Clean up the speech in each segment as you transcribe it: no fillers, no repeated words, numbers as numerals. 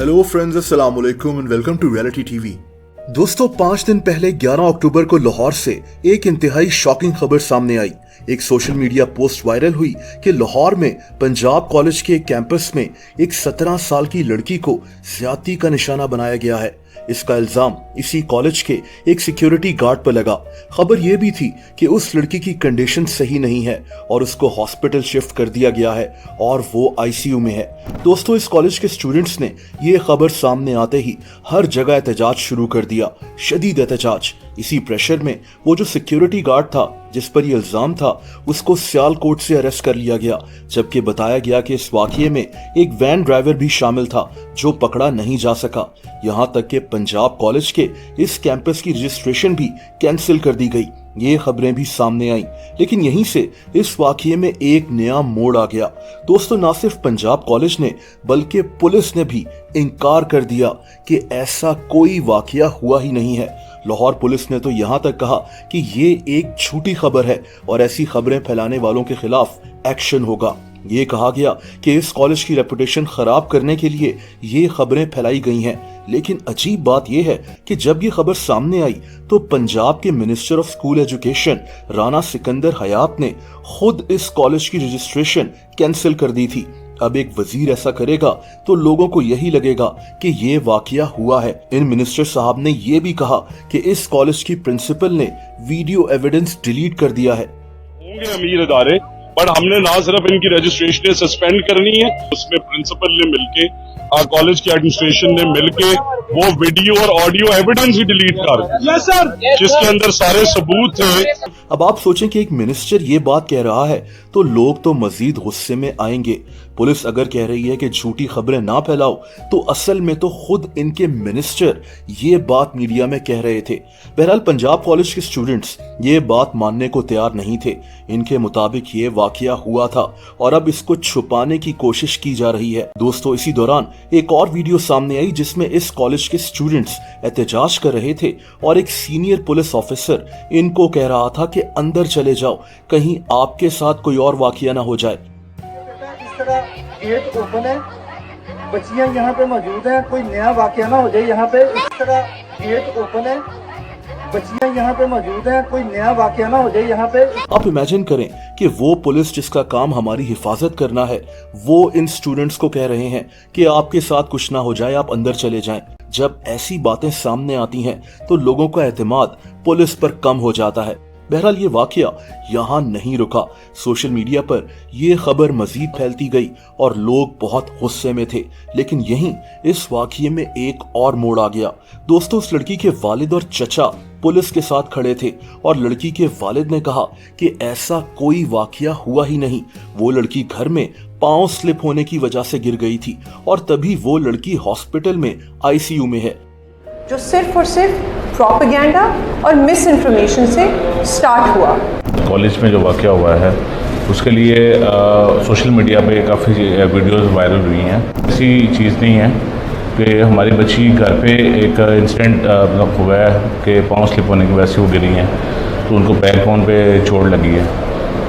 Hello friends, अस्सलाम वालेकुम and welcome to reality TV. दोस्तों, 5 दिन पहले 11 अक्टूबर को लाहौर से एक इंतहाई शॉकिंग खबर सामने आई। एक सोशल मीडिया पोस्ट वायरल हुई कि लाहौर में पंजाब कॉलेज के एक कैंपस में एक 17 साल की लड़की को ज्यादती का निशाना बनाया गया है। इसका इल्जाम इसी कॉलेज के एक सिक्योरिटी गार्ड पर लगा। खबर यह भी थी कि उस लड़की की कंडीशन सही नहीं है और उसको हॉस्पिटल शिफ्ट कर दिया गया है और वो आईसीयू में है। दोस्तों, इस कॉलेज के स्टूडेंट्स ने ये खबर सामने आते ही हर जगह एहतजाज शुरू कर दिया, शदीद एहतजाज। इसी प्रेशर में वो जो सिक्योरिटी गार्ड था जिस पर यह इल्जाम था, उसको सियालकोट से अरेस्ट कर लिया गया, जबकि बताया गया कि इस वाकये में एक वैन ड्राइवर भी शामिल था जो पकड़ा नहीं जा सका। यहां तक कि पंजाब कॉलेज के इस कैंपस की रजिस्ट्रेशन भी कैंसिल कर दी गई। ये खबरें भी सामने आई, लेकिन यहीं से इस वाकये में एक नया मोड़ आ गया। दोस्तों, ना सिर्फ पंजाब कॉलेज ने बल्कि पुलिस ने भी इनकार कर दिया कि ऐसा कोई वाकया हुआ ही नहीं है। लाहौर पुलिस ने तो यहां तक कहा कि ये एक झूठी खबर है और ऐसी खबरें फैलाने वालों के खिलाफ एक्शन होगा। ये कहा गया कि इस कॉलेज की रेपुटेशन खराब करने के लिए ये खबरें फैलाई गई हैं। लेकिन अजीब बात यह है कि जब ये खबर सामने आई तो पंजाब के minister of school education Rana Sikandar Hayat ने खुद इस कॉलेज की रजिस्ट्रेशन कैंसिल कर दी थी। अब एक वजीर ऐसा करेगा तो लोगों को यही लगेगा कि ये वाकया हुआ है। इन मिनिस्टर साहब ने ये भी कहा कि इस कॉलेज की प्रिंसिपल ने वीडियो एविडेंस डिलीट कर दिया है। होंगे अमीर इदारे, पर हमने ना सिर्फ इनकी रजिस्ट्रेशन सस्पेंड करनी है, उसमें प्रिंसिपल ने मिलके कॉलेज की एडमिनिस्ट्रेशन ने मिलके वो वीडियो और ऑडियो एविडेंस ही डिलीट कर, यस सर, जिसके अंदर सारे सबूत थे। अब आप सोचें कि एक मिनिस्टर ये बात कह रहा है तो लोग तो मजीद गुस्से में आएंगे। पुलिस अगर कह रही है कि झूठी खबरें ना फैलाओ, तो असल में तो खुद इनके मिनिस्टर ये बात मीडिया में कह रहे थे। बहरहाल पंजाब कॉलेज के स्टूडेंट्स ये बात मानने को तैयार नहीं थे। इनके मुताबिक ये वाकया हुआ था और अब इसको छुपाने की कोशिश की जा रही है। दोस्तों, इसी दौरान एक और वीडियो सामने आई जिसमें इस कॉलेज के स्टूडेंट्स एहतजाज कर रहे थे और एक सीनियर पुलिस ऑफिसर इनको कह रहा था कि अंदर चले जाओ, कहीं आपके साथ कोई और वाकया ना हो जाए। इस तरह गेट ओपन है, बच्चियां यहाँ पे मौजूद हैं, कोई नया वाकया ना हो जाए यहाँ पे। इस तरह गेट ओपन है, बच्चियां यहाँ पे मौजूद हैं, कोई नया वाकया ना हो जाए यहाँ पे। आप इमेजिन करें कि वो पुलिस जिसका काम हमारी हिफाजत करना है, वो इन स्टूडेंट्स को कह रहे हैं कि आपके साथ कुछ ना हो जाए, आप अंदर चले जाएं। जब ऐसी बातें सामने आती हैं तो लोगों का एतमाद पुलिस पर कम हो जाता है। बहरहाल ये वाकया यहाँ नहीं रुका। सोशल मीडिया पर यह खबर मजीद फैलती गई और लोग बहुत गुस्से में थे। लेकिन यहीं इस वाकये में एक और मोड़ आ गया। दोस्तों, उस लड़की के वालिद और चचा पुलिस के साथ खड़े थे और लड़की के वालिद ने कहा कि ऐसा कोई वाकया हुआ ही नहीं। वो लड़की घर में पांव स्लिप होने की वजह से गिर गई थी और तभी वो लड़की हॉस्पिटल में आईसीयू में है, जो सिर्फ और सिर्फ प्रोपेगेंडा और मिस इन्फॉर्मेशन से स्टार्ट हुआ। कॉलेज में जो वाकया हुआ है उसके लिए सोशल मीडिया पे काफ़ी वीडियोस वायरल हुई हैं। ऐसी चीज़ नहीं है कि हमारी बच्ची घर पे एक इंसिडेंट हुआ है कि पाँव स्लिप होने की वजह से वो गिरी हैं, तो उनको बैकबोन पे चोट लगी है,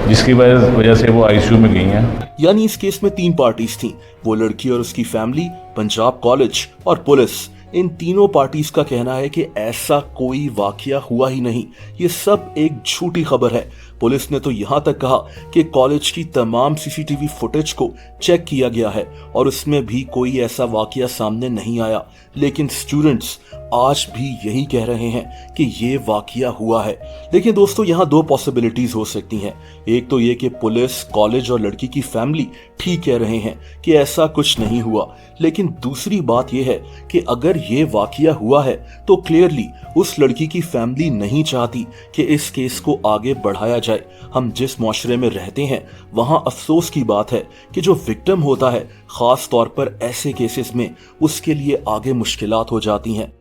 जिसकी वजह से वो आईसीयू में गई हैं। यानी इस केस में 3 पार्टीज थीं, वो लड़की और उसकी फैमिली, पंजाब कॉलेज और पुलिस। इन तीनों पार्टीज का कहना है कि ऐसा कोई वाकया हुआ ही नहीं, ये सब एक झूठी खबर है। पुलिस ने तो यहाँ तक कहा कि कॉलेज की तमाम सीसीटीवी फुटेज को चेक किया गया है और उसमें भी कोई ऐसा वाकया सामने नहीं आया। लेकिन स्टूडेंट्स आज भी यही कह रहे हैं कि ये वाकया हुआ है। लेकिन दोस्तों, यहाँ 2 पॉसिबिलिटीज हो सकती हैं। एक तो ये कि पुलिस, कॉलेज और लड़की की फैमिली ठीक कह रहे हैं कि ऐसा कुछ नहीं हुआ। लेकिन दूसरी बात यह है कि अगर ये वाकया हुआ है तो क्लियरली उस लड़की की फैमिली नहीं चाहती कि इस केस को आगे बढ़ाया जाए। हम जिस मुआशरे में रहते हैं वहां अफसोस की बात है कि जो विक्टिम होता है, खास तौर पर ऐसे केसेस में, उसके लिए आगे मुश्किलात हो जाती हैं।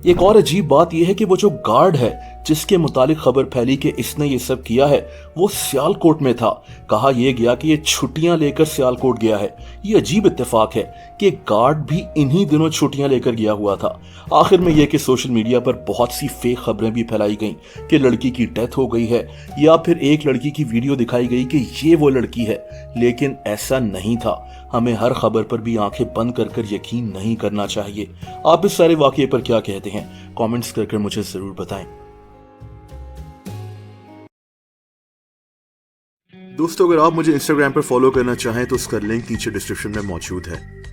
एक और अजीब बात यह है कि वो जो गार्ड है जिसके मुतालिक खबर फैली कि इसने ये सब किया है वो सियालकोट में था। कहा यह गया कि ये छुट्टियां लेकर सियालकोट गया है। ये अजीब इत्तेफाक है कि गार्ड भी इन्हीं दिनों छुट्टियां लेकर गया हुआ था। आखिर में यह कि सोशल मीडिया पर बहुत सी फेक खबरें भी फैलाई गईं कि लड़की की डेथ हो गई है या फिर एक लड़की की वीडियो दिखाई गई कि ये वो लड़की है, लेकिन ऐसा नहीं था। हमें हर खबर पर भी आंखें बंद कर यकीन नहीं करना चाहिए। आप इस सारे वाकये पर क्या कहते हैं? कमेंट्स कर मुझे जरूर बताएं। दोस्तों, अगर आप मुझे इंस्टाग्राम पर फॉलो करना चाहें तो उसका लिंक नीचे डिस्क्रिप्शन में मौजूद है।